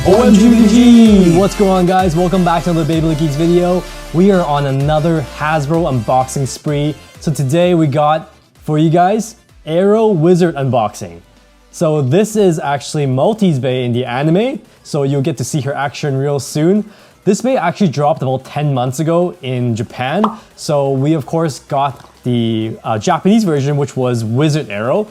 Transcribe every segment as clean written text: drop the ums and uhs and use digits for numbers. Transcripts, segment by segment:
OMG! What's going on, guys? Welcome back to another BeybladeGeeks video. We are on another Hasbro unboxing spree. So today we got, for you guys, Arrow Wizard unboxing. So this is actually Maltese Bey in the anime, so you'll get to see her action real soon. This Bey actually dropped about 10 months ago in Japan, so we of course got the Japanese version, which was Wizard Arrow.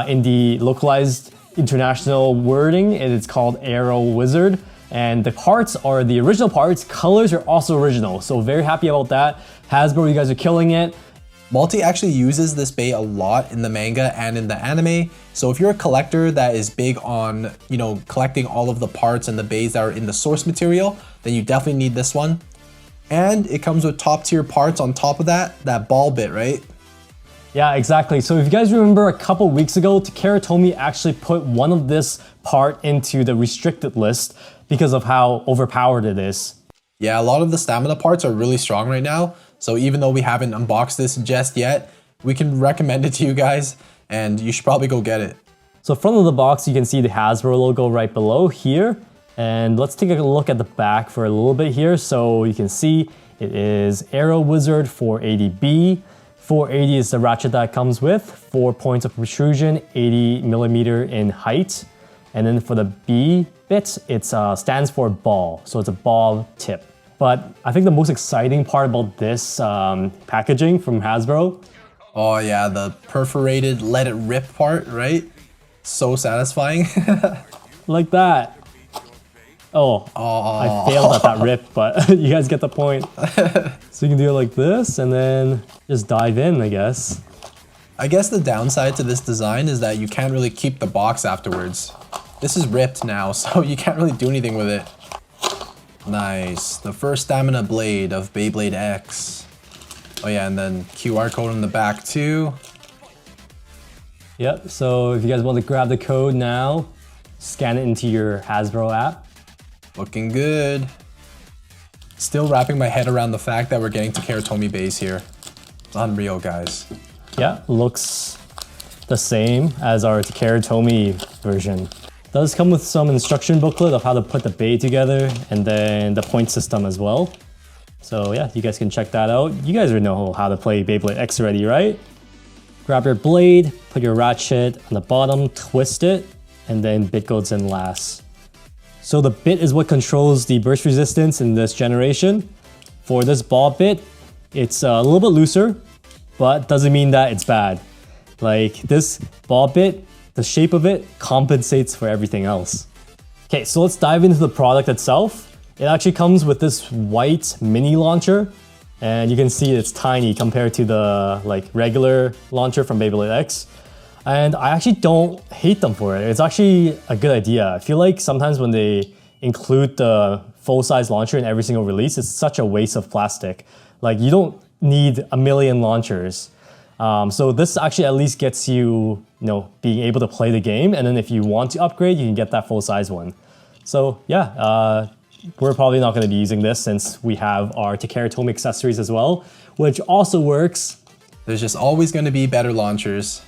In the localized international wording, it's called Arrow Wizard, and the parts are the original parts. Colors are also original, so very happy about that. Hasbro, you guys are killing it. Multi actually uses this Bey a lot in the manga and in the anime, so if you're a collector that is big on, collecting all of the parts and the Beys that are in the source material, then you definitely need this one. And it comes with top tier parts on top of that ball bit, right? Yeah, exactly. So if you guys remember a couple weeks ago, Takara Tomy actually put one of this part into the restricted list because of how overpowered it is. Yeah, a lot of the stamina parts are really strong right now. So even though we haven't unboxed this just yet, we can recommend it to you guys and you should probably go get it. So front of the box, you can see the Hasbro logo right below here. And let's take a look at the back for a little bit here. So you can see it is Arrow Wizard 480B. 480 is the ratchet that comes with, 4 points of protrusion, 80 millimeter in height. And then for the B bit, it stands for ball, so it's a ball tip. But I think the most exciting part about this packaging from Hasbro. Oh yeah, the perforated let it rip part, right? So satisfying. Like that. Oh, I failed at that rip, but you guys get the point. So you can do it like this and then just dive in, I guess. I guess the downside to this design is that you can't really keep the box afterwards. This is ripped now, so you can't really do anything with it. Nice. The first stamina blade of Beyblade X. Oh yeah, and then QR code on the back too. Yep, so if you guys want to grab the code now, scan it into your Hasbro app. Looking good. Still wrapping my head around the fact that we're getting Takara Tomy Beys here. It's unreal, guys. Yeah, looks the same as our Takara Tomy version. Does come with some instruction booklet of how to put the Bey together and then the point system as well. So yeah, you guys can check that out. You guys already know how to play Beyblade X already, right? Grab your blade, put your ratchet on the bottom, twist it, and then bit goes in last. So the bit is what controls the burst resistance in this generation. For this ball bit, it's a little bit looser, but doesn't mean that it's bad. Like this ball bit, the shape of it compensates for everything else. Okay, so let's dive into the product itself. It actually comes with this white mini launcher, and you can see it's tiny compared to the regular launcher from Beyblade X. And I actually don't hate them for it. It's actually a good idea. I feel like sometimes when they include the full-size launcher in every single release, it's such a waste of plastic. Like, you don't need a million launchers. So this actually at least gets you, being able to play the game. And then if you want to upgrade, you can get that full-size one. So yeah, we're probably not going to be using this since we have our Takara Tomy accessories as well, which also works. There's just always going to be better launchers.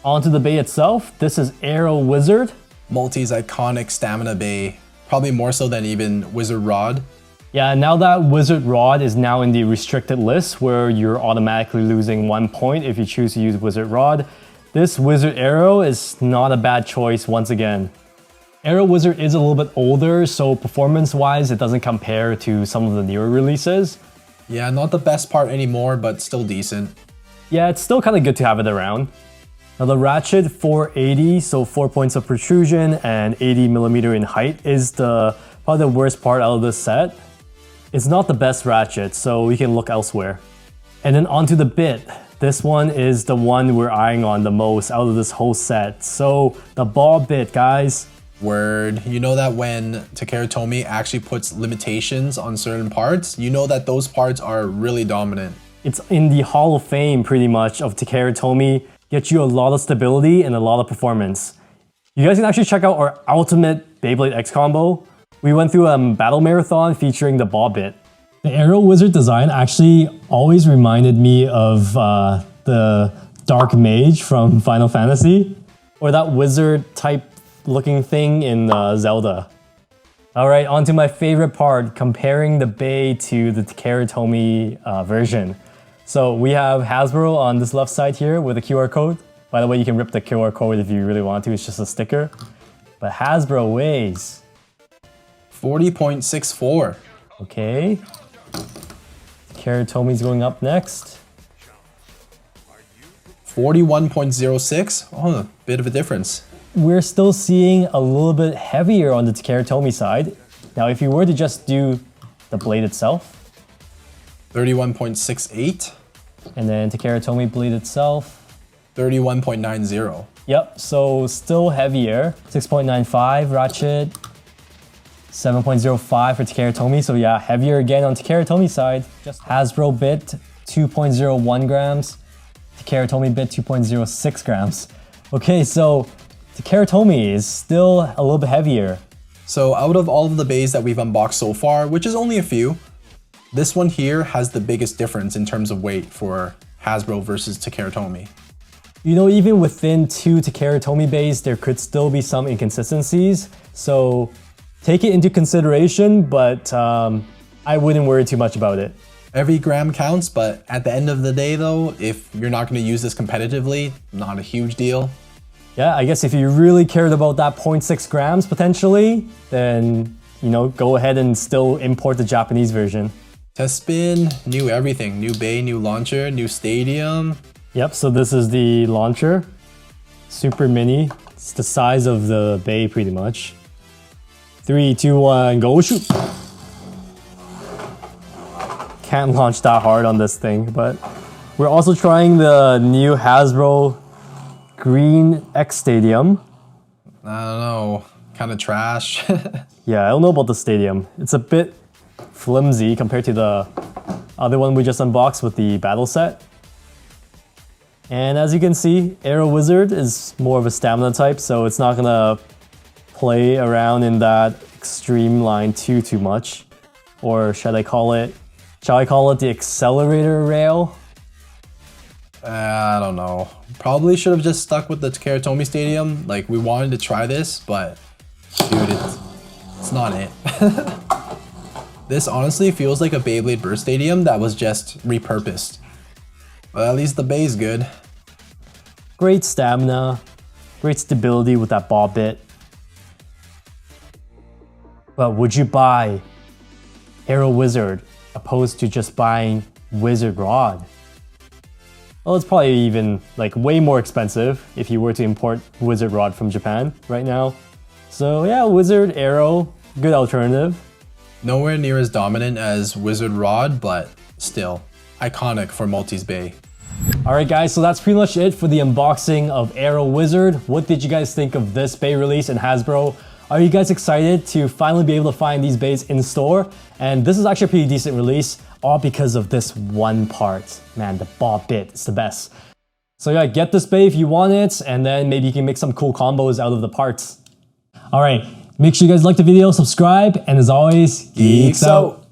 Onto the Bey itself, this is Arrow Wizard. Multi's iconic stamina Bey, probably more so than even Wizard Rod. Yeah, now that Wizard Rod is now in the restricted list where you're automatically losing 1 point if you choose to use Wizard Rod, this Wizard Arrow is not a bad choice once again. Arrow Wizard is a little bit older, so performance-wise it doesn't compare to some of the newer releases. Yeah, not the best part anymore, but still decent. Yeah, it's still kind of good to have it around. Now the ratchet 480, so 4 points of protrusion and 80 millimeter in height is probably the worst part out of this set. It's not the best ratchet, so we can look elsewhere. And then onto the bit. This one is the one we're eyeing on the most out of this whole set. So the ball bit, guys. Word. You know that when Takara Tomy actually puts limitations on certain parts, you know that those parts are really dominant. It's in the Hall of Fame pretty much of Takara Tomy. Gets you a lot of stability and a lot of performance. You guys can actually check out our ultimate Beyblade X combo. We went through a battle marathon featuring the ball bit. The Arrow Wizard design actually always reminded me of the Dark Mage from Final Fantasy, or that wizard type looking thing in Zelda. All right, on to my favorite part, comparing the Bey to the Takara Tomy version. So we have Hasbro on this left side here with a QR code. By the way, you can rip the QR code if you really want to, it's just a sticker. But Hasbro weighs 40.64. Okay. Takara Tomy's going up next. 41.06. Oh, a bit of a difference. We're still seeing a little bit heavier on the Takara Tomy side. Now, if you were to just do the blade itself. 31.68. And then Takara Tomy blade itself. 31.90. Yep, so still heavier. 6.95 ratchet. 7.05 for Takara Tomy. So yeah, heavier again on Takara Tomy's side. Just Hasbro bit 2.01 grams. Takara Tomy bit 2.06 grams. Okay, so Takara Tomy is still a little bit heavier. So out of all of the Beys that we've unboxed so far, which is only a few, this one here has the biggest difference in terms of weight for Hasbro versus Takara Tomy. You know, even within two Takara Tomy Beys, there could still be some inconsistencies. So take it into consideration, but I wouldn't worry too much about it. Every gram counts, but at the end of the day though, if you're not going to use this competitively, not a huge deal. Yeah, I guess if you really cared about that 0.6 grams potentially, then, you know, go ahead and still import the Japanese version. Test spin, new everything. New Bey, new launcher, new stadium. Yep, so this is the launcher. Super mini. It's the size of the Bey pretty much. 3, 2, 1, go shoot! Can't launch that hard on this thing, but we're also trying the new Hasbro Green X Stadium. I don't know, kind of trash. Yeah, I don't know about the stadium. It's a bit flimsy compared to the other one we just unboxed with the battle set. And as you can see, Aero Wizard is more of a stamina type, so it's not gonna play around in that extreme line too much. Or shall I call it the accelerator rail? I don't know. Probably should have just stuck with the Takara Tomy Stadium. Like, we wanted to try this, but dude, it's not it. This honestly feels like a Beyblade Burst Stadium that was just repurposed. But at least the Bey's good. Great stamina, great stability with that ball bit. But would you buy Aero Wizard opposed to just buying Wizard Rod? Well, it's probably even like way more expensive if you were to import Wizard Rod from Japan right now. So yeah, Wizard Aero, good alternative. Nowhere near as dominant as Wizard Rod, but still iconic for Maltese Bey. Alright guys, so that's pretty much it for the unboxing of Aero Wizard. What did you guys think of this Bey release in Hasbro? Are you guys excited to finally be able to find these Beys in store? And this is actually a pretty decent release, all because of this one part. Man, the ball bit is the best. So yeah, get this Bey if you want it, and then maybe you can make some cool combos out of the parts. Alright, make sure you guys like the video, subscribe, and as always, geeks out!